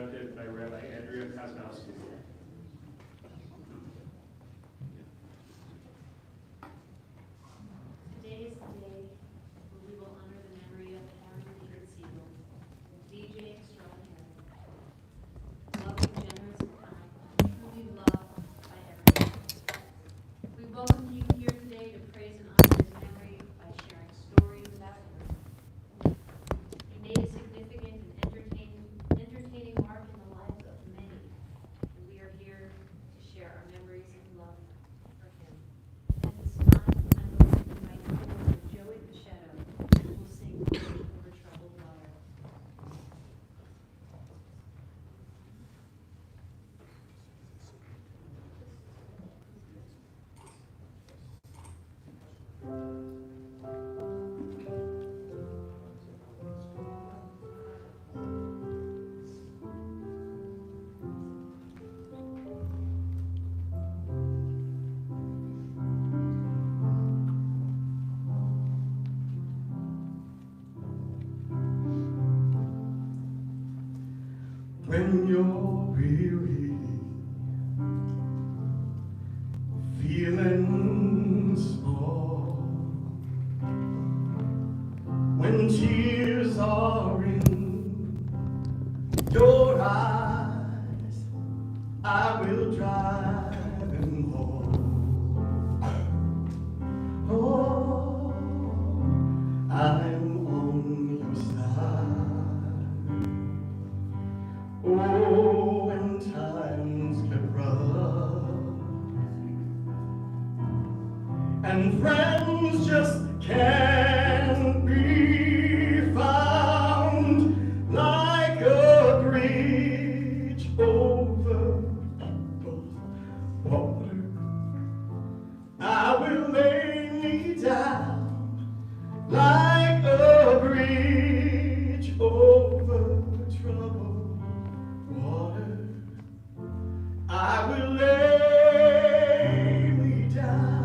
conducted by Rabbi Andrea Kosnowski. Today is the day when we will honor the memory of Howie Siegel, DJ extraordinary, loving, generous, and kind, truly loved by everyone. We welcome you here today to praise and honor his memory by sharing stories about him. He made a significant and entertaining mark in the lives of many, and we are here to share our memories and love for him. At this time, I'm going to invite forward Joey Pichetto, who will sing Over Troubled Water. When you're weary, feeling small, when tears are in your eyes, I will dry them all. Oh, I'm on your side. Oh, when times get rough and friends just can't be found, like a bridge over water, I will lay me down like a bridge over troubled water. I will lay me down.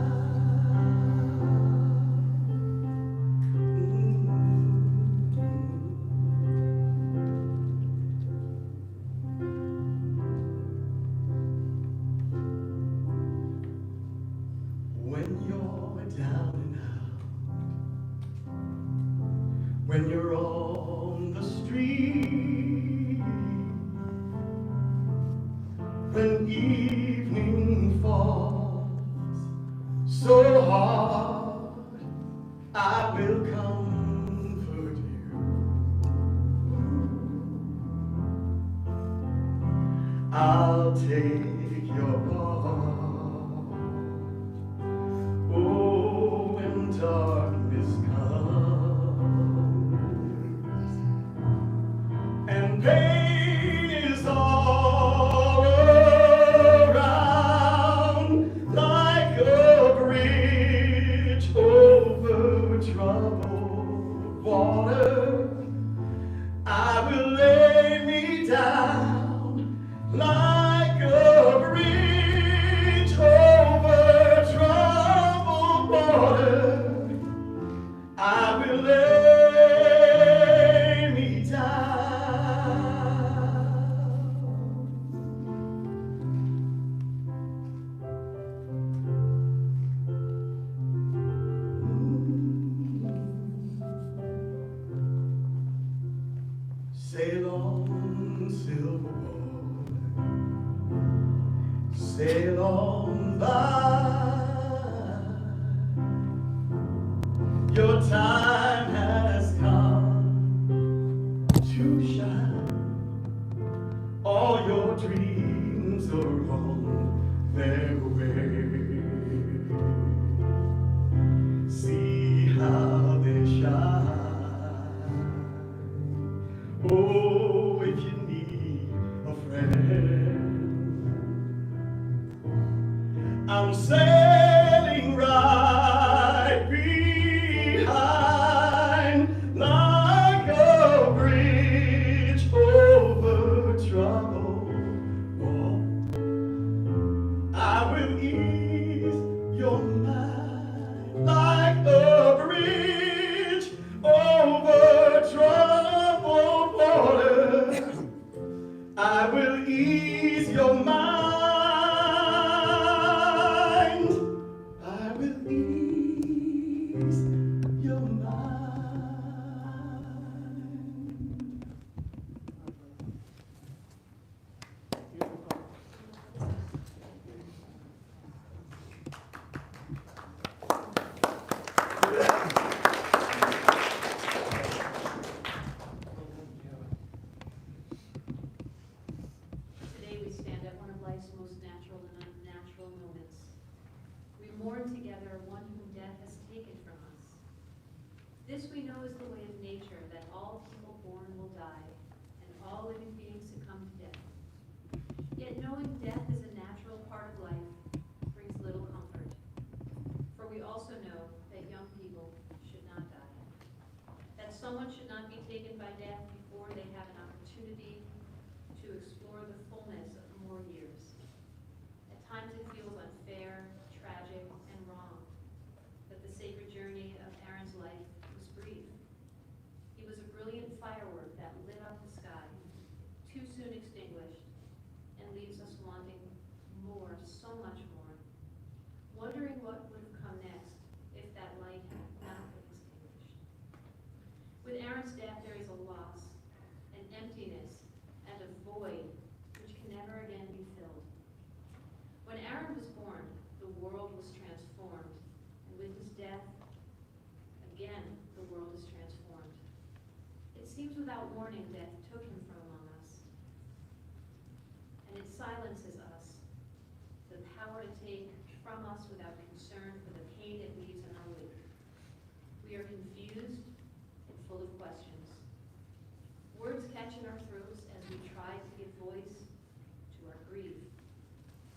When you're down and out, when you're on the street, when evening falls so hard, I will comfort you. I'll take your part. Oh, when darkness comes and pain is all around, like a bridge over troubled water, I will lay me down like a bridge over troubled water. I will lay me down. Sail on, silver boy, sail on by. Your time has come to shine. All your dreams are on their way. See how they shine. Oh, if you need a friend, I'm sailing right behind, like a bridge over troubled water. I will ease your mind, like a bridge over troubled water. I will ease your mind. I will ease your mind. Today we stand at one of life's most natural and unnatural moments. We mourn together one whom death has taken from us. This we know is the way of nature, that all people born will die, and all living beings succumb to death. Yet knowing death is a natural part of life brings little comfort. For we also know that young people should not die. That someone should not be taken by death before they have an opportunity to explore the fullness of more years. At times it feels unfair, tragic, and wrong that the sacred journey of Aaron's life was brief. He was a brilliant firework that lit up the sky, too soon extinguished, and leaves us wanting more, so much more, wondering what would have come next if that light had not been extinguished. With Aaron's death, there is a loss, an emptiness, and a void which can never again be filled. When Aaron was born, the world was transformed, and with his death, again, the world is transformed. It seems without warning, death took him from among us, and it silences us, the power to take from us without concern for the pain it leaves in our wake. We are confused and full of questions. Words catch in our throats as we try to give voice to our grief.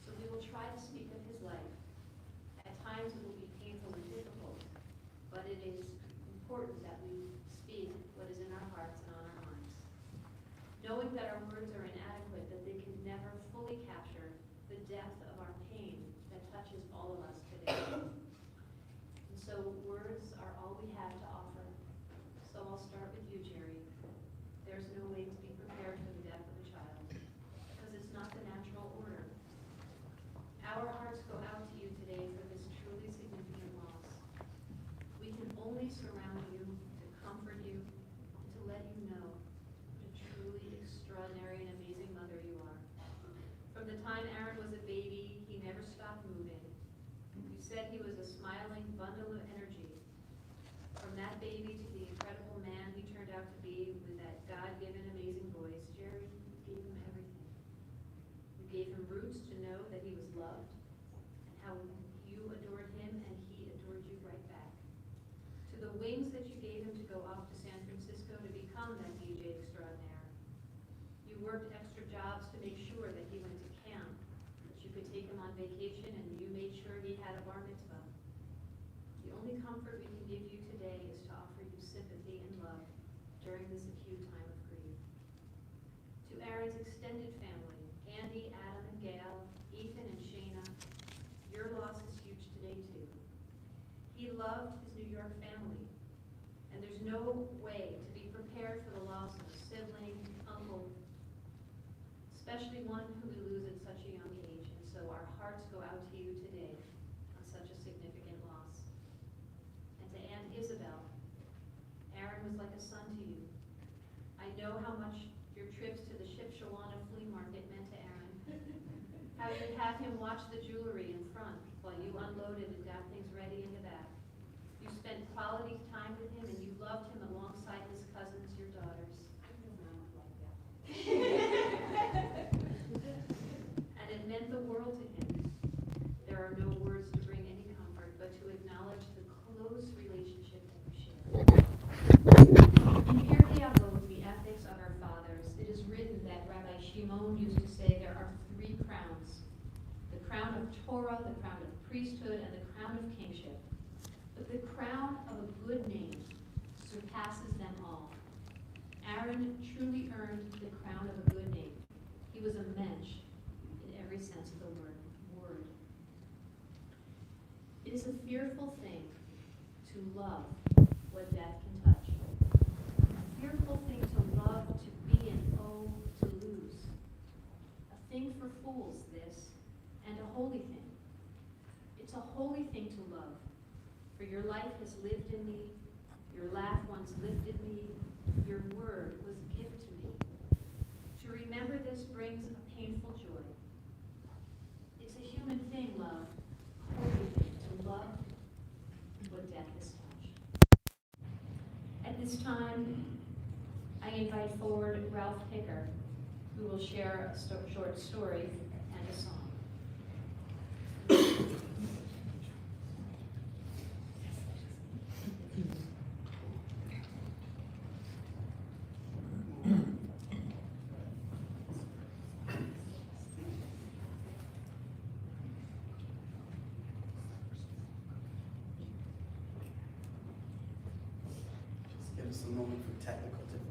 So we will try to speak of his life. At times it will be painful and difficult, but it is important that we speak what is in our hearts and on our minds. Knowing that our words are inadequate, that they can never fully capture the depth of our pain that touches all of us today. And so words are all we have to offer. So I'll start with you, Jerry. There's no way to be prepared for the death of a child, because it's not the natural order. Our hearts go out to you today for this truly significant loss. We can only surround you, to comfort you, and to let you know what a truly extraordinary and amazing mother you are. From the time Aaron was a baby, he never stopped moving. You said he was a smiling bundle of energy. From that baby to the incredible man he turned out to be with that God-given amazing voice, Jerry, you gave him everything. You gave him roots to know that he was loved, and how you adored him and he adored you right back. To the wings that you gave him to go off to San Francisco to become that DJ extraordinaire. You worked extra jobs to make sure that he went to camp, that you could take him on vacation, and you made sure he had a bar mitzvah. The only comfort we can give you today is to offer you sympathy and love during this acute time of grief. To Aaron's extended family, Andy, Adam, and Gail, Ethan, and Shayna, your loss is huge today too. He loved his New York family, and there's no way to be prepared for the loss of a sibling, uncle, especially one who we lose at such a young age. And so our hearts go out to you today on such a significant loss. And to Aunt Isabel, Aaron was like a son to you. I know how much your trips to the Shipshawana flea market meant to Aaron. How you'd have him watch the jewelry in front while you unloaded and got things ready in the back. You spent quality time with him, and you loved him alongside his cousins, your daughters. And it meant the world to him. There are no words to bring any comfort, but to acknowledge the close relationship that you share. In Pirkei Avot, the ethics of our fathers, it is written that Rabbi Shimon used to say there are 3 crowns: the crown of Torah, the crown of priesthood, and the crown of kingship. But the crown of a good name surpasses them all. Aaron truly earned the crown of a good name. He was a mensch in every sense of the word. It is a fearful thing to love what death can touch. A fearful thing to love, to be, and oh, to lose. holy thing. It's a holy thing to love. For your life has lived in me, your laugh once lifted me, your word was a gift to me. To remember this brings a painful joy. It's a human thing, love, a holy thing to love what death has touched. At this time, I invite forward Ralph Picker, who will share a short story and a song. Just give us a moment for technical difficulties.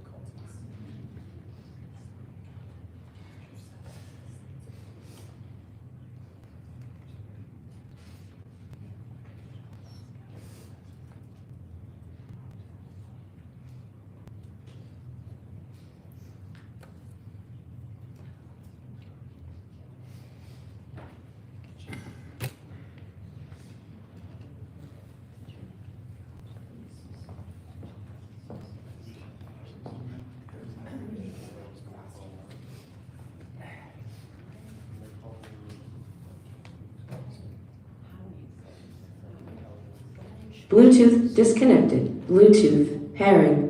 Bluetooth disconnected. Bluetooth pairing.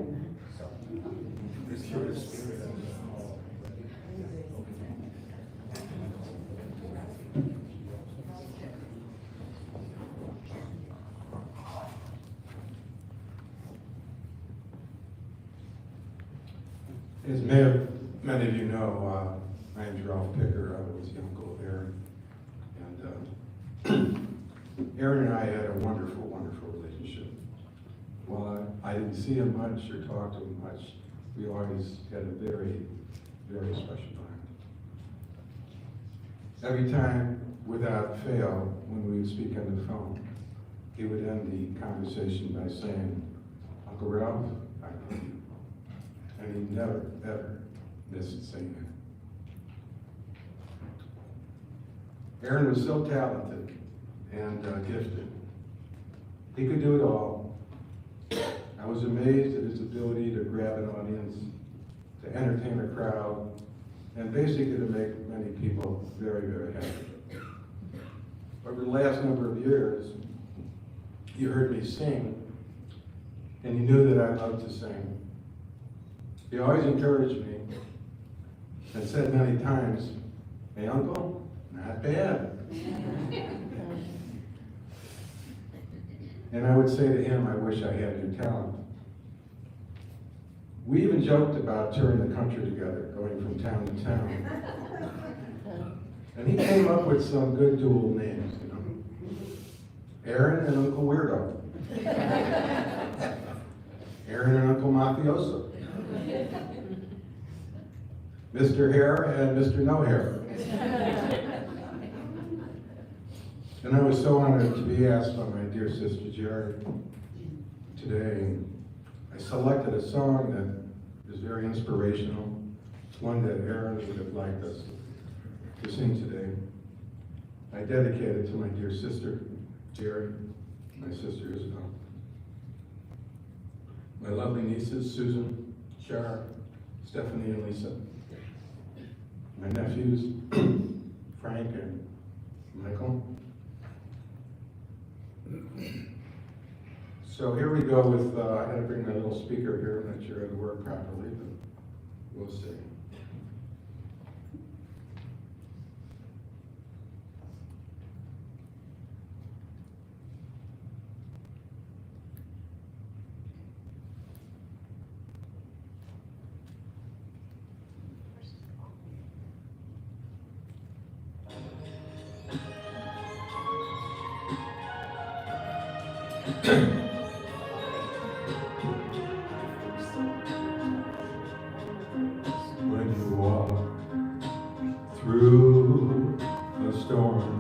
As many of you know, my name's Ralph Picker. I was the uncle of Aaron. And Aaron and I had a wonderful, wonderful relationship. While I didn't see him much or talk to him much, we always had a very, very special bond. Every time, without fail, when we would speak on the phone, he would end the conversation by saying, "Uncle Ralph, I love you." And he never, ever missed saying that. Aaron was so talented and gifted. He could do it all. I was amazed at his ability to grab an audience, to entertain a crowd, and basically to make many people very, very happy. Over the last number of years, you heard me sing, and you knew that I loved to sing. He always encouraged me and said many times, "Hey, Uncle, not bad." And I would say to him, "I wish I had your talent." We even joked about touring the country together, going from town to town. And he came up with some good dual names, you know. Aaron and Uncle Weirdo. Aaron and Uncle Mafioso. Mr. Hair and Mr. No Hair. And I was so honored to be asked by my dear sister Jerry today. I selected a song that is very inspirational. It's one that Aaron would have liked us to sing today. I dedicate it to my dear sister Jerry, my sister Isabel, my lovely nieces Susan, Shara, Stephanie, and Lisa, my nephews Frank and Michael. So here we go with, I had to bring my little speaker here, I'm not sure how to work properly, but we'll see. When you walk through the storm,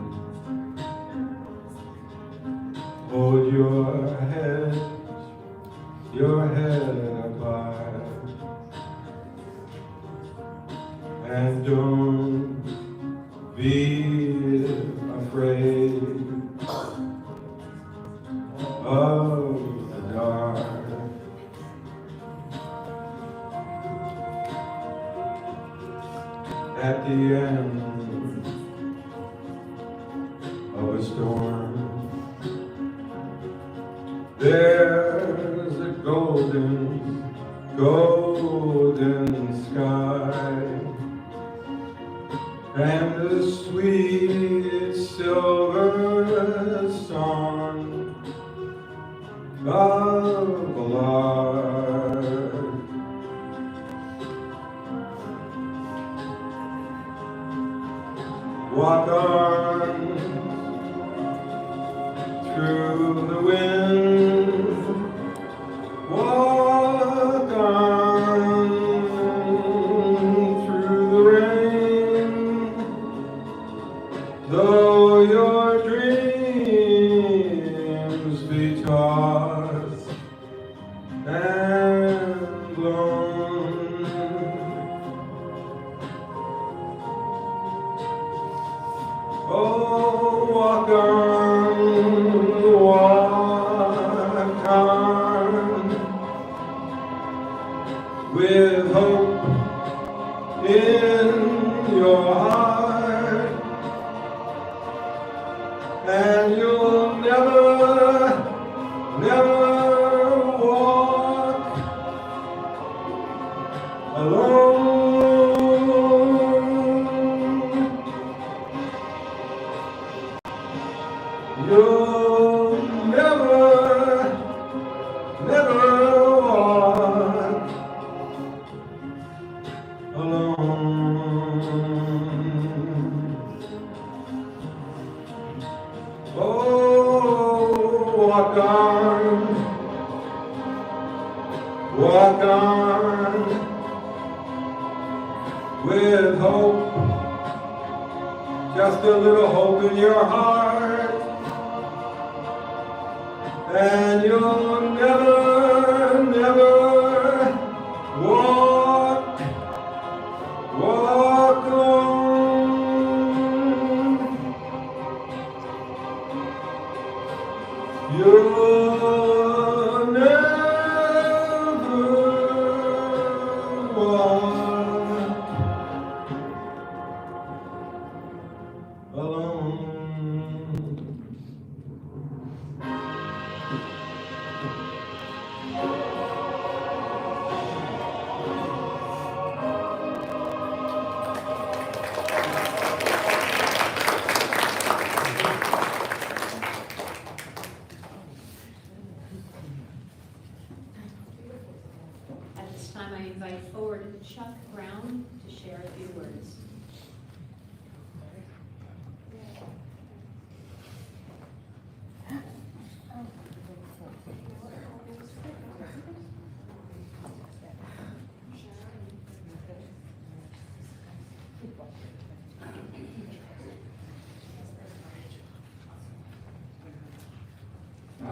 hold your head up high, and don't be afraid of the dark. At the end of a storm, there's a golden sky, and the sweet silver song of a lark. Walk on through the wind, walk on through the rain, though your dreams be tossed and blown. Oh, walk on, with hope in your heart, and you'll never walk alone. You'll never walk alone. Oh, walk on, with hope, just a little hope in your heart, and you'll never walk alone. You'll never walk alone. At this time, I invite forward Chuck Brown to share a few words.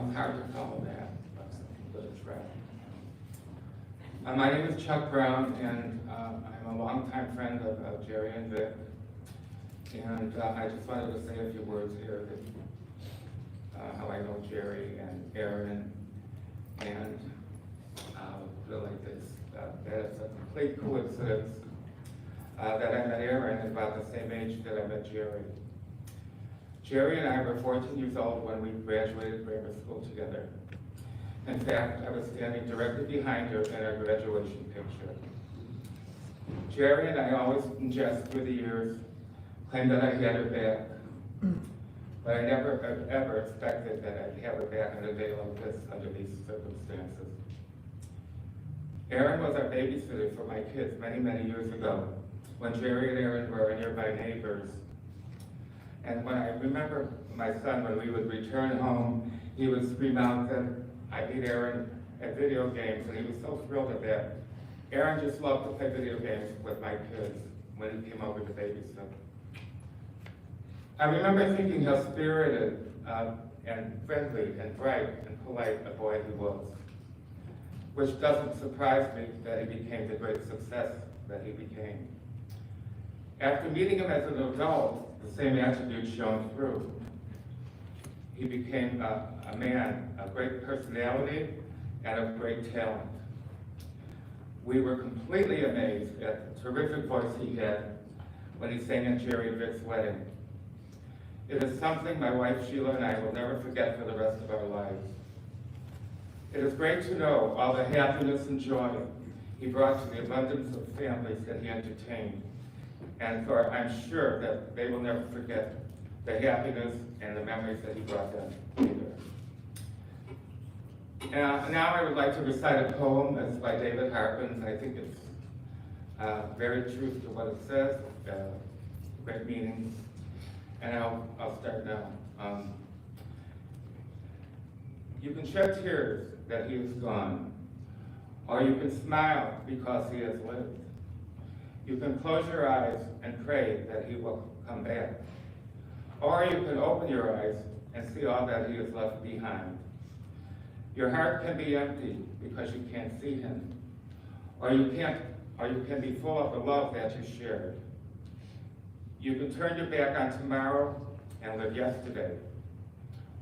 It's hard to follow that, but it's right. My name is Chuck Brown, and I'm a longtime friend of Jerry and Vic. And I just wanted to say a few words here that how I know Jerry and Aaron, and feel like this, that it's a complete coincidence that I met Aaron at about the same age that I met Jerry. Jerry and I were 14 years old when we graduated grammar school together. In fact, I was standing directly behind her in our graduation picture. Jerry and I always, in jest through the years, claimed that I had her back. But I never ever expected that I'd have her back on a day like this under these circumstances. Aaron was our babysitter for my kids many years ago, when Jerry and Aaron were nearby neighbors. And when I remember my son, when we would return home, he would scream out that I beat Aaron at video games, and he was so thrilled at that. Aaron just loved to play video games with my kids when he came over to babysit. I remember thinking how spirited and friendly and bright and polite a boy he was, which doesn't surprise me that he became the great success that he became. After meeting him as an adult, the same attributes shone through. He became a man of great personality and of great talent. We were completely amazed at the terrific voice he had when he sang at Jerry and Vic's wedding. It is something my wife Sheila and I will never forget for the rest of our lives. It is great to know all the happiness and joy he brought to the abundance of families that he entertained. And for I'm sure that they will never forget the happiness and the memories that he brought them either. Now I would like to recite a poem that's by David Harpins. I think it's very true to what it says, great meaning. And I'll start now. You can shed tears that he is gone, or you can smile because he has lived. You can close your eyes and pray that he will come back. Or you can open your eyes and see all that he has left behind. Your heart can be empty because you can't see him. Or you can be full of the love that you shared. You can turn your back on tomorrow and live yesterday.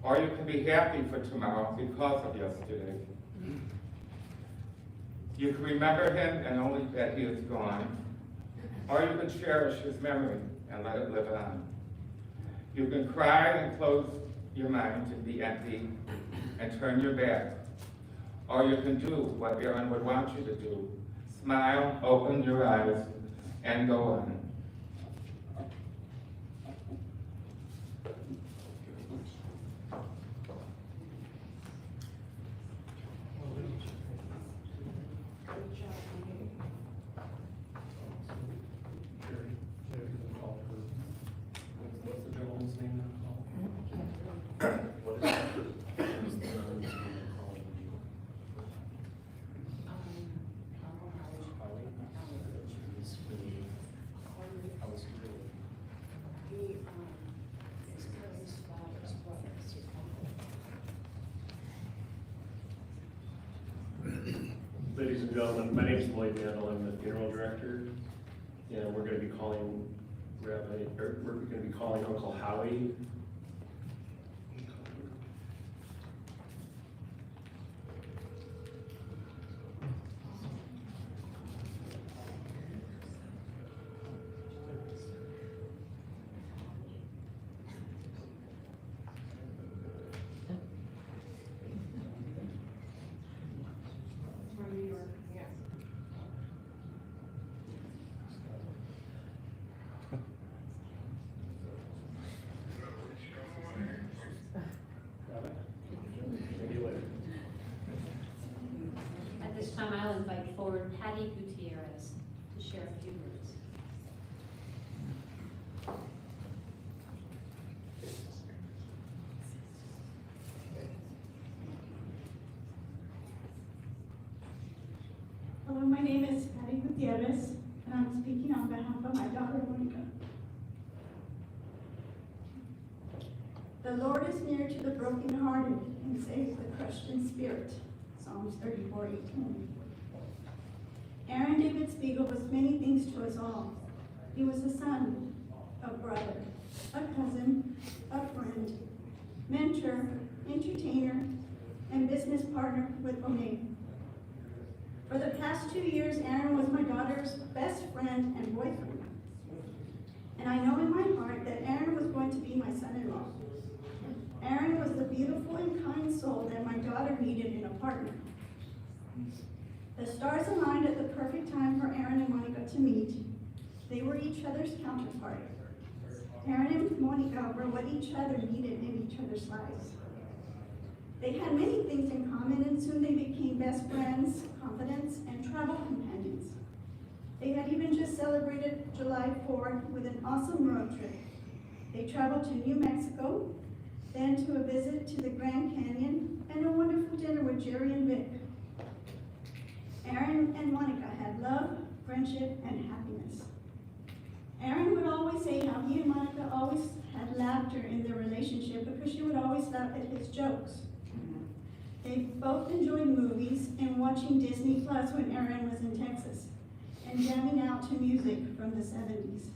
Or you can be happy for tomorrow because of yesterday. You can remember him and only that he is gone. Or you can cherish his memory and let it live on. You can cry and close your mind to be empty and turn your back. Or you can do what Aaron would want you to do. Smile, open your eyes, and go on. What's the gentleman's name now? What is it? Who's the gentleman's name called? Howie? I was Ladies and gentlemen, my name is Lloyd Mandel. I'm the funeral director, and we're going to be calling we're going to be calling Uncle Howie. At this time, I'll invite forward Patty Gutierrez to share a few words. Hello, my name is Patty Gutierrez, and I'm speaking on behalf of my daughter, Monica. The Lord is near to the brokenhearted and saves the crushed in spirit. Psalms 34:18. Aaron David Siegel was many things to us all. He was a son, a brother, a cousin, a friend, mentor, entertainer, and business partner with Monet. For the past 2 years, Aaron was my daughter's best friend and boyfriend. And I know in my heart that Aaron was going to be my son-in-law. Aaron was the beautiful and kind soul that my daughter needed in a partner. The stars aligned at the perfect time for Aaron and Monica to meet. They were each other's counterpart. Aaron and Monica were what each other needed in each other's lives. They had many things in common, and soon they became best friends, confidants, and travel companions. They had even just celebrated July 4th with an awesome road trip. They traveled to New Mexico, then to a visit to the Grand Canyon, and a wonderful dinner with Jerry and Vic. Aaron and Monica had love, friendship, and happiness. Aaron would always say how he and Monica always had laughter in their relationship because she would always laugh at his jokes. They both enjoyed movies and watching Disney Plus when Aaron was in Texas, and jamming out to music from the 70s.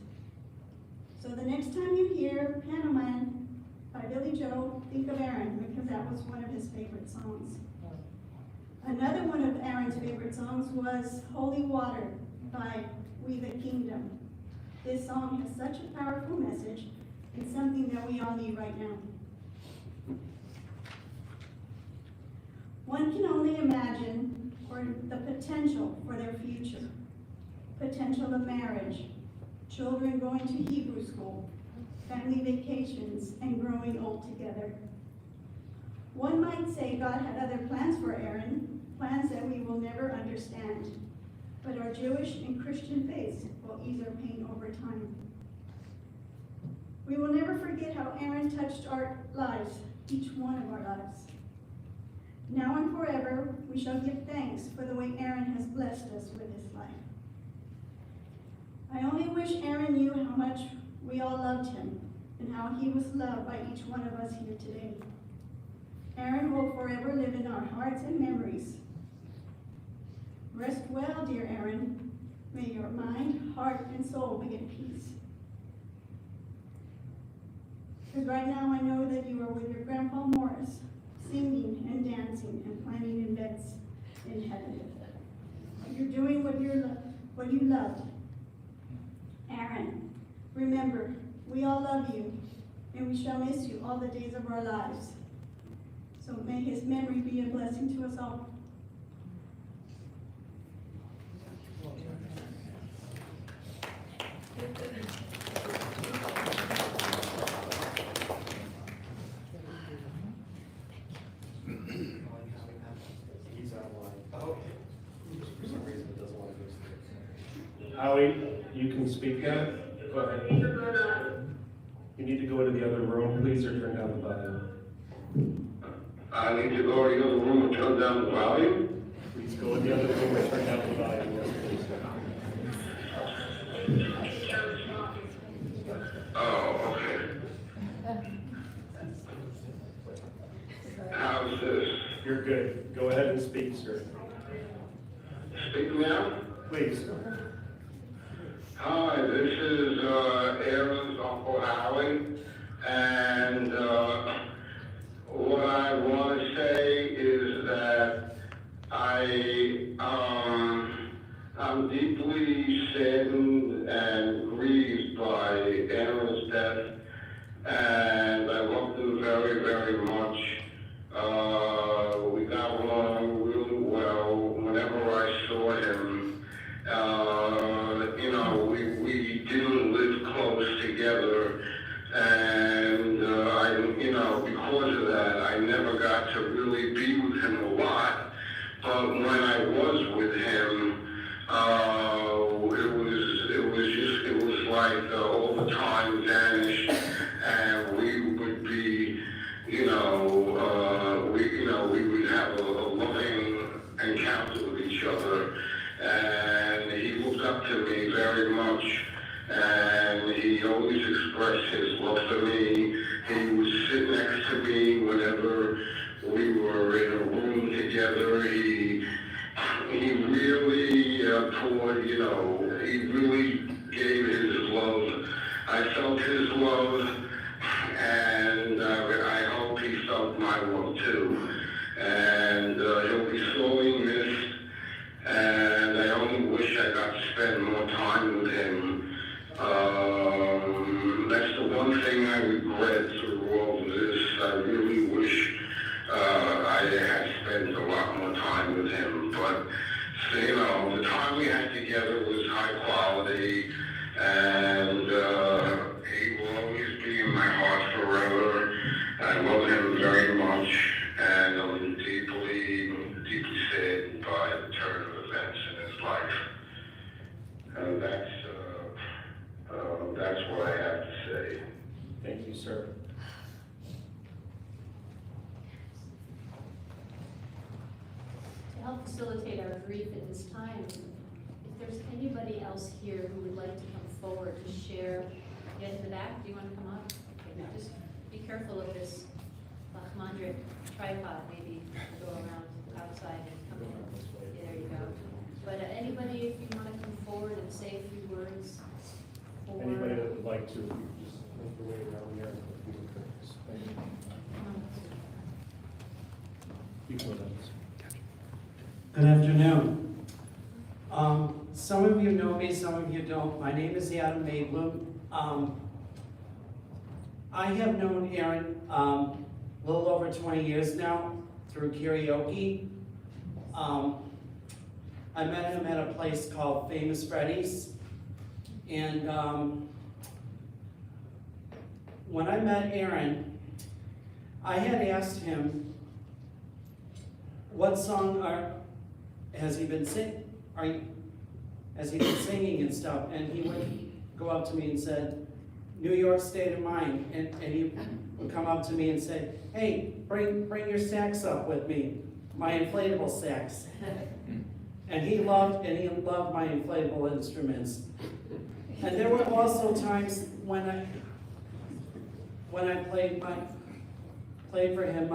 the next time you hear Panaman by Billy Joel, think of Aaron, because that was one of his favorite songs. Another one of Aaron's favorite songs was Holy Water by We the Kingdom. This song has such a powerful message and something that we all need right now. One can only imagine for the potential for their future. Potential of marriage, children going to Hebrew school, family vacations, and growing old together. One might say God had other plans for Aaron, plans that we will never understand, but our Jewish and Christian faiths will ease our pain over time. We will never forget how Aaron touched our lives, each one of our lives. Now and forever, we shall give thanks for the way Aaron has blessed us with his life. I only wish Aaron knew how much we all loved him and how he was loved by each one of us here today. Aaron will forever live in our hearts and memories. Rest well, dear Aaron. May your mind, heart, and soul be at peace. Because right now I know that you are with your Grandpa Morris, singing and dancing and planning events in heaven. You're doing what you love. Aaron, remember, we all love you, and we shall miss you all the days of our lives. So may his memory be a blessing to us all. He's online. Oh, For some reason, it doesn't want to go through. Howie, you can speak now. Go ahead. You need to go into the other room, please, or turn down the volume. I need to go to the other room and turn down the volume? Please go in the other room and turn down the volume. Yes, please. Oh, okay. How's this? You're good. Go ahead and speak, sir. Speak now? Please. Hi, this is Aaron's Uncle Howie, and what I want to say is that I'm deeply saddened and grieved by Aaron's death, and I loved him very, very much. We got along really well. Whenever I saw him, we didn't live close together, and because of that, I never got to really be with him a lot. But when I was with him, it was like all the time vanished, and we would be, we would have a loving encounter with each other, and he looked up to me very much, and he always expressed his love for me. He would sit next to me whenever we were in a room together. He really poured, he really gave his love. I felt his love, and I hope he felt my love too. And he'll be sorely missed, and I only wish I got to spend more time with him. That's the one thing I regret through all of this. I really wish I had spent a lot more time with him. But, the time we had together was high quality, and he will always be in my heart forever. I love him very much, and I'm deeply, deeply saddened by the turn of events in his life. And that's what I have to say. Thank you, sir. To help facilitate our grief at this time, if there's anybody else here who would like to come forward to share, get in the back, do you want to come up? Okay, now just be careful of this Lachmandric tripod, maybe go around outside and come in. Yeah, there you go. But anybody, if you want to come forward and say a few words for. Anybody that would like to, you can just make your way around here. You can go down. Good afternoon. Some of you know me, some of you don't. My name is Adam Maidlum. I have known Aaron a little over 20 years now through karaoke. I met him at a place called Famous Freddy's. And when I met Aaron, I had asked him, what song has he been singing and stuff? And he would go up to me and said, New York State of Mind. And he would come up to me and say, hey, bring your sax up with me, my inflatable sax. And he loved my inflatable instruments. And there were also times when I played for him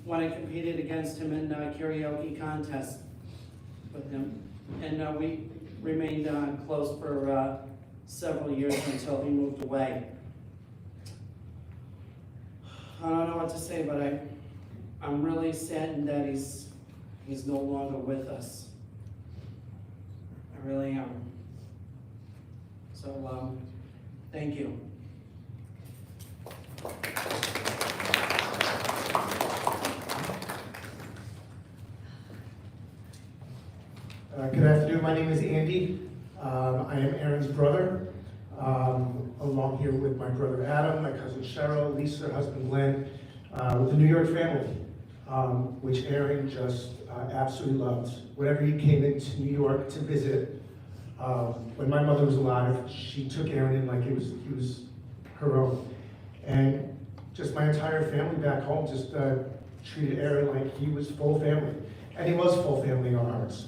when I competed against him in karaoke contests with him. And we remained close for several years until he moved away. I don't know what to say, but I'm really saddened that he's no longer with us. I really am. So, thank you. Good afternoon, my name is Andy. I am Aaron's brother. Along here with my brother Adam, my cousin Cheryl, Lisa, husband Glenn, with the New York family, which Aaron just absolutely loved. Whenever he came into New York to visit, when my mother was alive, she took Aaron in like he was her own. And just my entire family back home just treated Aaron like he was full family. And he was full family in our hearts.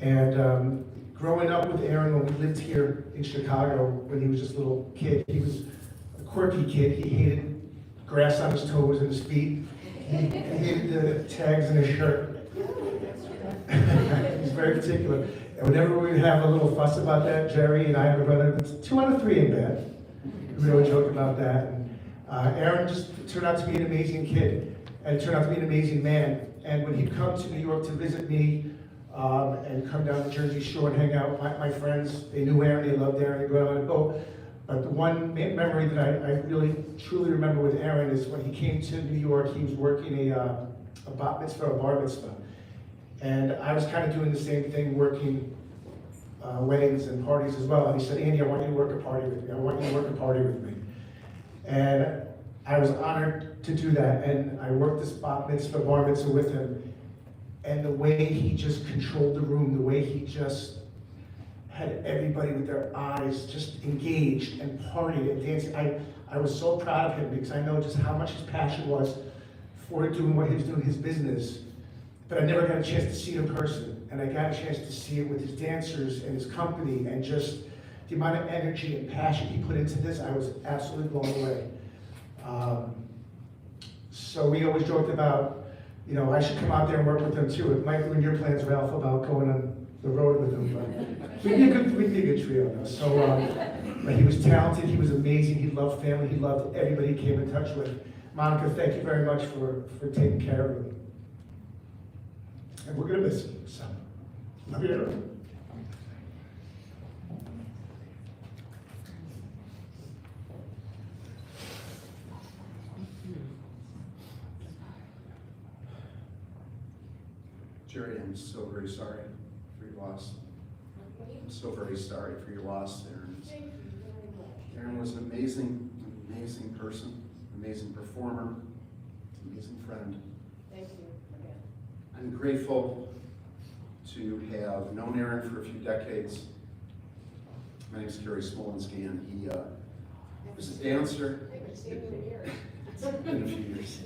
And growing up with Aaron when we lived here in Chicago, when he was just a little kid, he was a quirky kid. He hated grass on his toes and his feet. He hated the tags in his shirt. He's very particular. And whenever we would have a little fuss about that, Jerry and I have a brother, it's 2 out of 3 in bed. We always joke about that. And Aaron just turned out to be an amazing kid, and it turned out to be an amazing man. And when he'd come to New York to visit me, and come down the Jersey Shore and hang out with my friends, they knew Aaron, they loved Aaron, they go out and go. But the one memory that I really, truly remember with Aaron is when he came to New York, he was working a bat mitzvah, a bar mitzvah. And I was kind of doing the same thing, working weddings and parties as well. And he said, Andy, I want you to work a party with me. I want you to work a party with me. And I was honored to do that. And I worked this bat mitzvah, bar mitzvah with him. And the way he just controlled the room, the way he just had everybody with their eyes just engaged and partied and dancing. I was so proud of him because I know just how much his passion was for doing what he was doing, his business. But I never got a chance to see it in person. And I got a chance to see it with his dancers and his company, and just the amount of energy and passion he put into this, I was absolutely blown away. So we always joked about, you know, I should come out there and work with them too. It might ruin your plans, Ralph, about going on the road with them, but we'd be a good trio though. So, but he was talented, he was amazing, he loved family, he loved everybody he came in touch with. Monica, thank you very much for taking care of him. And we're gonna miss him, so. Love you, Aaron. Jerry, I'm so very sorry for your loss. I'm so very sorry for your loss, Aaron. Aaron was an amazing, amazing person, amazing performer, amazing friend. Thank you again. I'm grateful to have known Aaron for a few decades. My name is Gary Smolinsky, and he was a dancer. I haven't seen you in years. It's been a few years.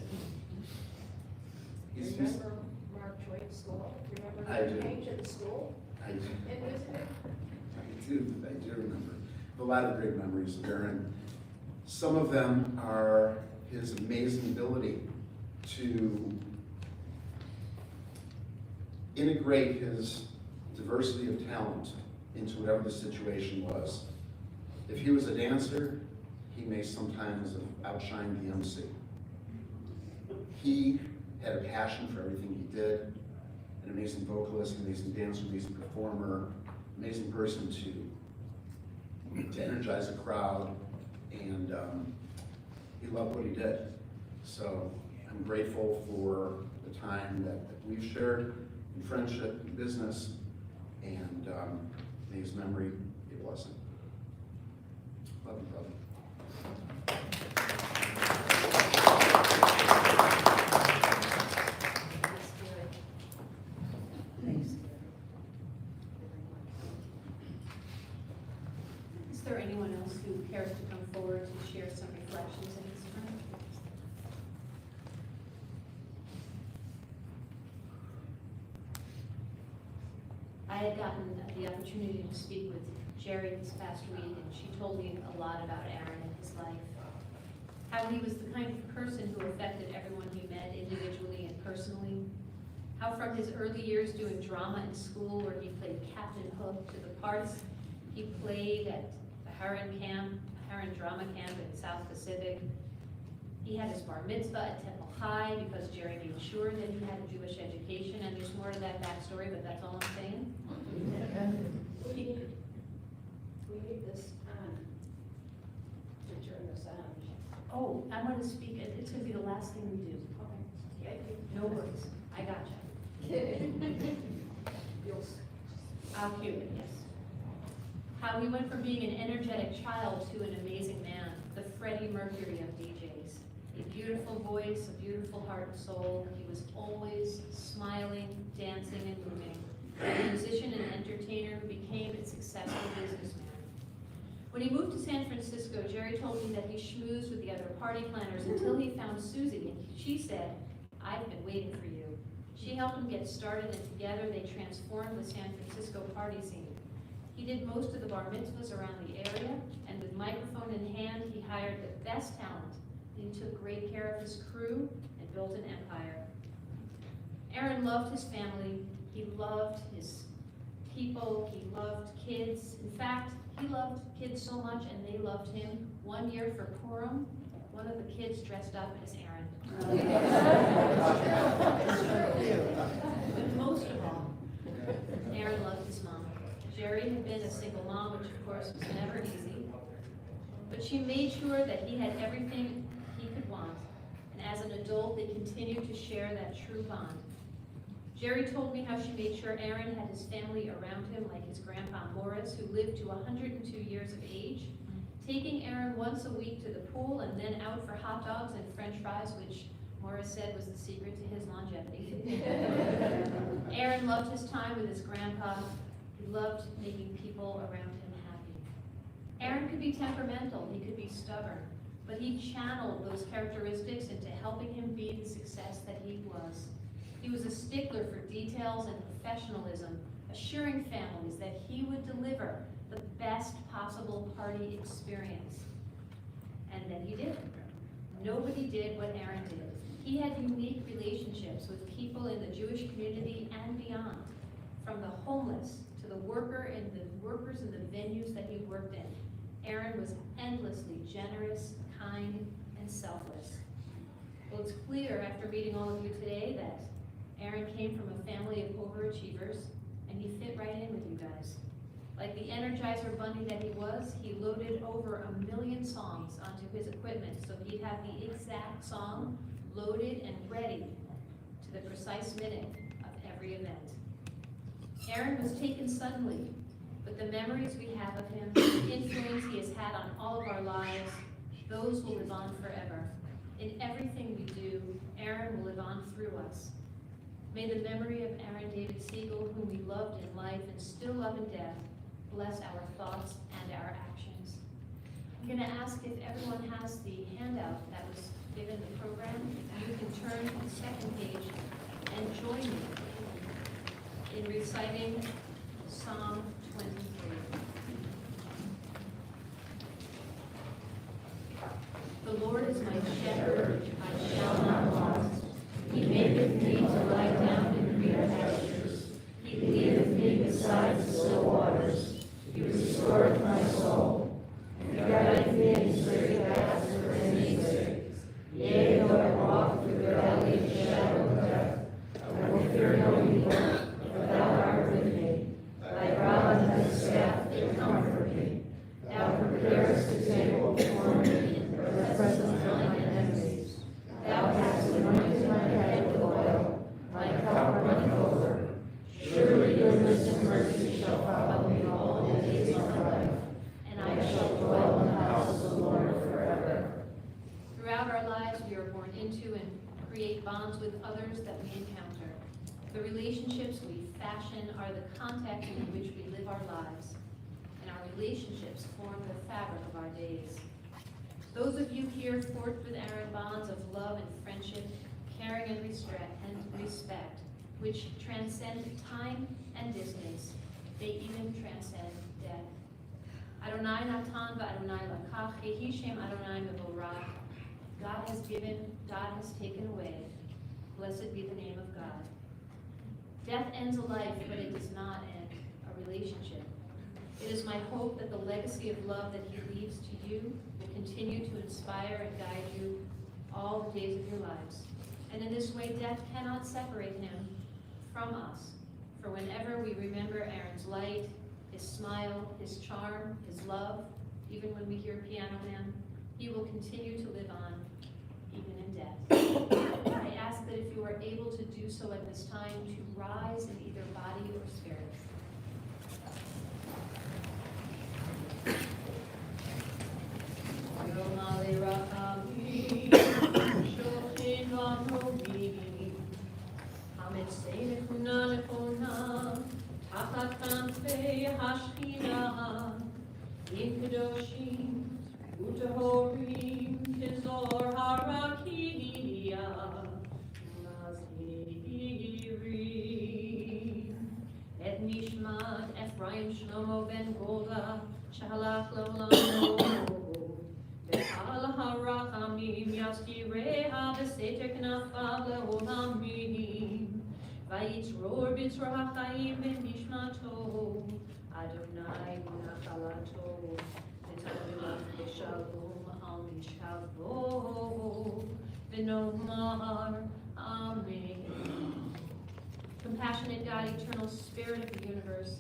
He's Remember Mark Twain School? Remember I the do. change at the school? I And visited? do remember. A lot of great memories of Aaron. Some of them are his amazing ability to integrate his diversity of talent into whatever the situation was. If he was a dancer, he may sometimes have outshined the MC. He had a passion for everything he did, an amazing vocalist, an amazing dancer, amazing performer, amazing person to energize a crowd, and he loved what he did. So I'm grateful for the time that we've shared in friendship and business, and may his memory be a blessing. Love you, brother. Is there anyone else who cares to come forward to share some reflections in this time? I had gotten the opportunity to speak with Jerry this past week, and she told me a lot about Aaron and his life. How he was the kind of person who affected everyone he met individually and personally. How from his early years doing drama in school, where he played Captain Hook, to the parts he played at the Heron Drama Camp in South Pacific. He had his bar mitzvah at Temple High because Jerry made sure that he had a Jewish education, and there's more to that backstory, but that's all I'm saying. We need this on to turn this on. Oh, I'm gonna speak, it's gonna be the last thing we do. Okay. No worries, I gotcha. I'll cue it, yes. How he went from being an energetic child to an amazing man, the Freddie Mercury of DJs. A beautiful voice, a beautiful heart and soul. He was always smiling, dancing, and moving. A musician and entertainer who became a successful businessman. When he moved to San Francisco, Jerry told me that he schmoozed with the other party planners until he found Susie, and she said, "I've been waiting for you." She helped him get started, and together they transformed the San Francisco party scene. He did most of the bar mitzvahs around the area, and with microphone in hand, he hired the best talent. He took great care of his crew and built an empire. Aaron loved his family. He loved his people. He loved kids. In fact, he loved kids so much, and they loved him. One year for Purim, one of the kids dressed up as Aaron. But most of all, Aaron loved his mom. Jerry had been a single mom, which of course was never easy, but she made sure that he had everything he could want, and as an adult, they continued to share that true bond. Jerry told me how she made sure Aaron had his family around him, like his grandpa Morris, who lived to 102 years of age, taking Aaron once a week to the pool and then out for hot dogs and french fries, which Morris said was the secret to his longevity. Aaron loved his time with his grandpa. He loved making people around him happy. Aaron could be temperamental, he could be stubborn, but he channeled those characteristics into helping him be the success that he was. He was a stickler for details and professionalism, assuring families that he would deliver the best possible party experience. And then he did. Nobody did what Aaron did. He had unique relationships with people in the Jewish community and beyond, from the homeless to the workers in the venues that he worked in. Aaron was endlessly generous, kind, and selfless. Well, it's clear after meeting all of you today that Aaron came from a family of overachievers, and he fit right in with you guys. Like the Energizer bunny that he was, he loaded over 1 million songs onto his equipment so he'd have the exact song loaded and ready to the precise minute of every event. Aaron was taken suddenly, but the memories we have of him, the influence he has had on all of our lives, those will live on forever. In everything we do, Aaron will live on through us. May the memory of Aaron David Siegel, whom we loved in life and still love in death, bless our thoughts and our actions. I'm going to ask if everyone has the handout that was given the program. You can turn to the second page and join me in reciting Psalm 23. The Lord is my shepherd, I shall not want. He maketh me to lie down in green pastures. He leadeth me beside the still waters. He restoreth my soul. create bonds with others that we encounter. The relationships we fashion are the context in which we live our lives, and our relationships form the fabric of our days. Those of you here forged with Aaron bonds of love and friendship, caring and respect, which transcend time and distance, they even transcend death. Adonai natan v'Adonai lakach, Yehi Shem Adonai mevorach. God has given, God has taken away. Blessed be the name of God. Death ends a life, but it does not end a relationship. It is my hope that the legacy of love that he leaves to you will continue to inspire and guide you all the days of your lives. And in this way, death cannot separate him from us. For whenever we remember Aaron's light, his smile, his charm, his love, even when we hear Piano Man, he will continue to live on, even in death. I ask that if you are able to do so at this time, to rise in either body or spirit. Et Nishmat Ephraim Shlomo ben Golda Shalach L'Olam V'Al HaRachamim Yaskireha V'Seter Knafav L'Olamim Vayitzror B'Tzror HaChaim V'Nishmato Adonai V'Nachalato V'Tavila V'Shalom Al Mishkavo V'Nomar Amen. Compassionate God, eternal spirit of the universe,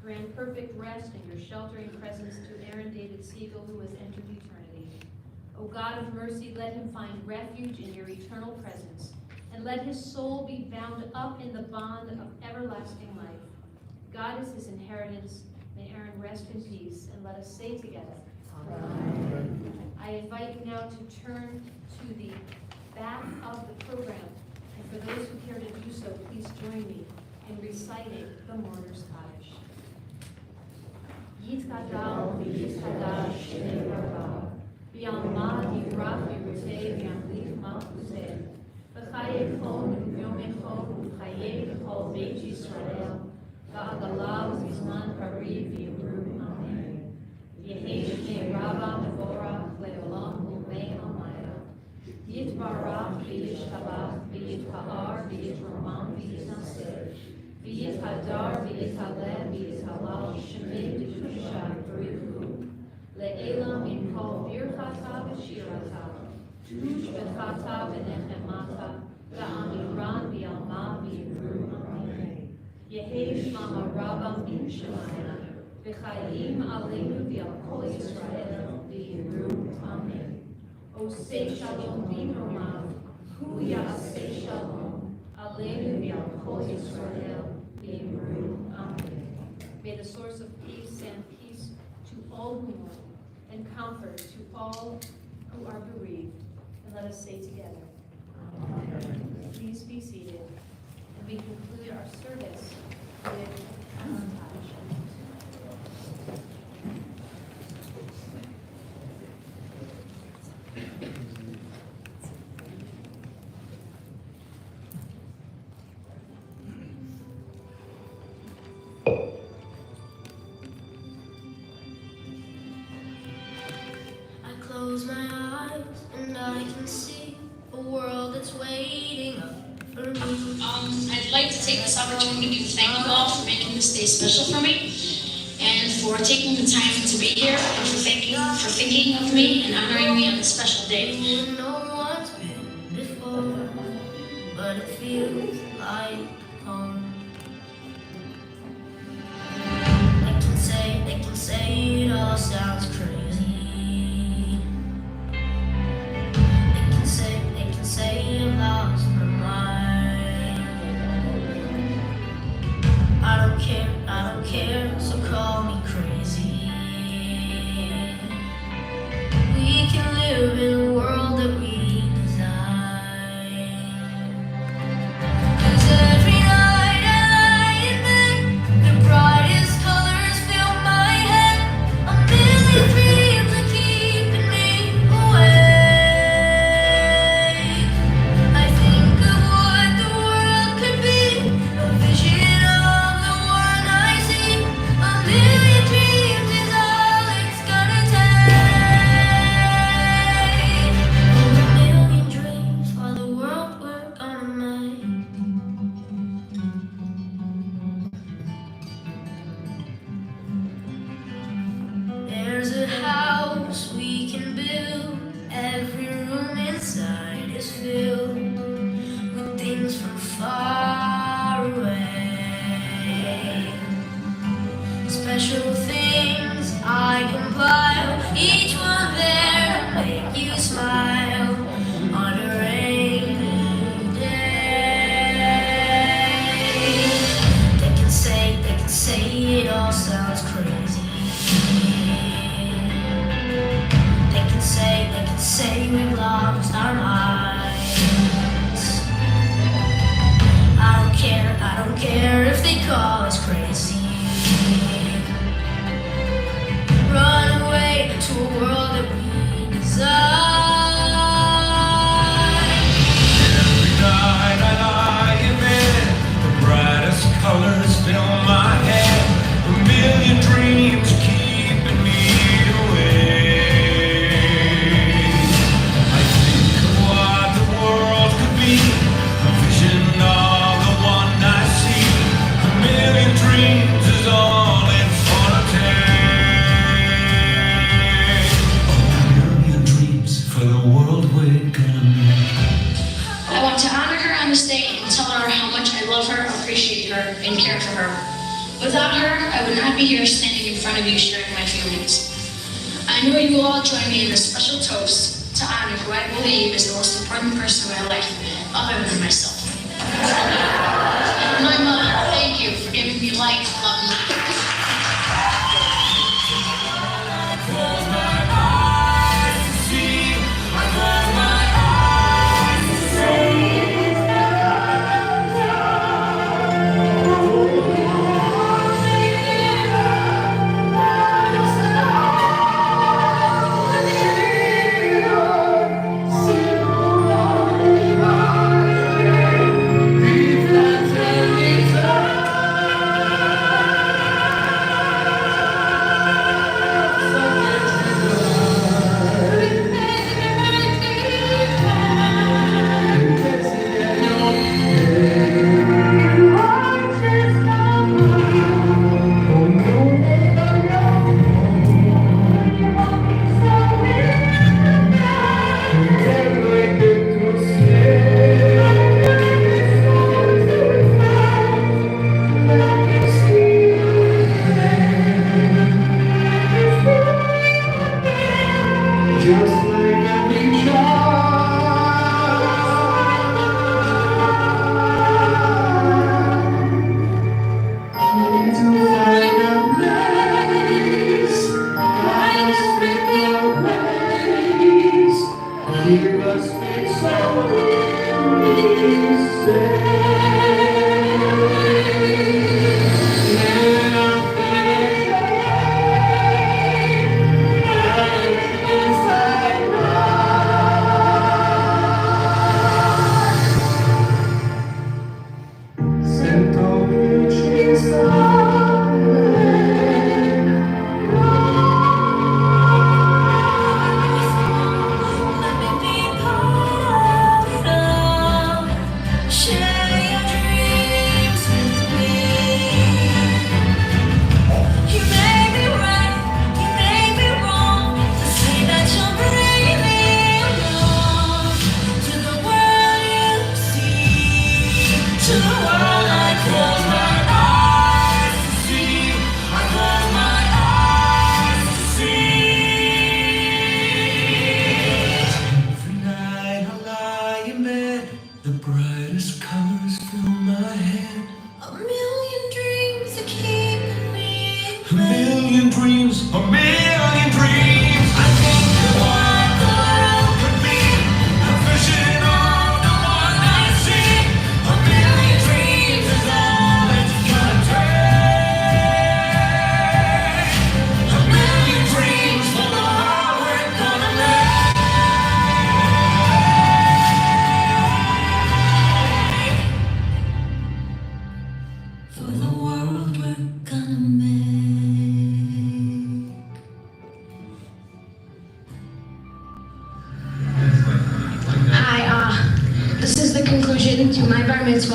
grant perfect rest in your sheltering presence to Aaron David Siegel, who has entered eternity. O God of mercy, let him find refuge in your eternal presence, and let his soul be bound up in the bond of everlasting life. God is his inheritance. May Aaron rest in peace, and let us say together, Amen. I invite you now to turn to the back of the program. And for those who care to do so, please join me in reciting the Mourner's Kaddish. Yitkadal v'yitkadash shnei rabba, v'yamad yirach yiruteh v'yamlich malchuteh, v'chaye kol v'yomechol v'chaye v'chol beit Yisrael, v'agalav v'zman pariv v'yimru amen. Yehi shnei rabba mevorach le'olam u'mei amayah. Yitbarach v'yishtabach v'yitpa'ar v'yitromam v'yitnaseh v'yithadar v'yithaleh v'yithalal shemei d'Kedusha b'richu le'elam min kol birchata v'shirata v'shbechata v'nechemata v'amiran v'yalma v'yimru amen. Yehi shma harabam bin shemayim v'chayim aleinu v'yal kol Yisrael v'yimru amen. O say shalom b'romav, hu ya'aseh shalom, aleinu v'al kol Yisrael v'yimru amen. May the source of peace send peace to all who mourn, and comfort to all who are bereaved. And let us say together, Amen. Please be seated, and we conclude our service with our Kaddish. Close my eyes and I can see a world that's waiting up for me. I'd like to take this opportunity to thank you all for making this day special for me, and for taking the time to be here, and for thinking of me and honoring me on this special day. You know what's been before, but it feels like home. They can say it all sounds crazy. They can say I lost my mind. I don't care, so call me crazy. We can live in a world that we design. say we've lost our minds. I don't care if they call us crazy. Run away to a world that we desire. Every night I lie in bed, the brightest colors fill my head, a million dreams keeping me awake. I think of what the world could be, a vision of the one I see, a million dreams is all it's gonna take. A million dreams for the world we're gonna make. I want to honor her on this day and tell her how much I love her, appreciate her, and care for her. Without her, I would not be here standing in front of you sharing my feelings. I know you will all join me in this special toast to honor who I believe is the most important person in my life, other than myself. And my mother, thank you for giving me life, love, and life.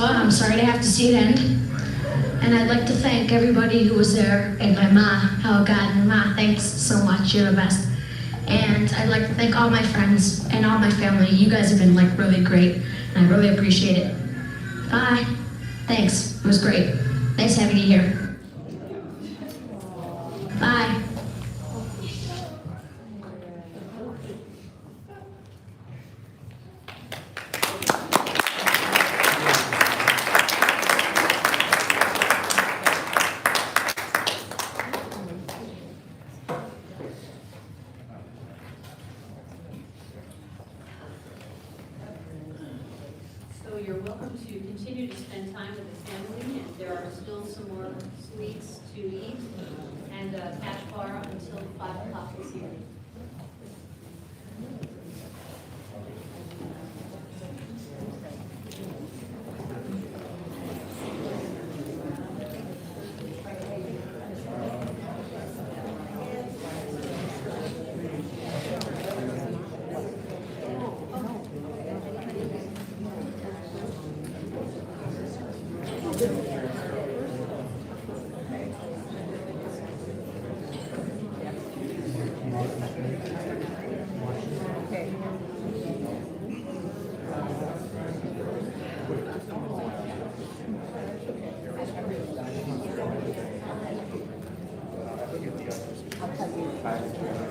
I'm sorry to have to see it end. And I'd like to thank everybody who was there, and my ma. Oh God, ma, thanks so much, you're the best. And I'd like to thank all my friends and all my family. You guys have been like really great, and I really appreciate it. Bye. Thanks, it was great. Nice having you here. Bye. you're welcome to continue to spend time with the family, and there are still some more sweets to eat, and a cash bar until 5 o'clock this evening. Hi.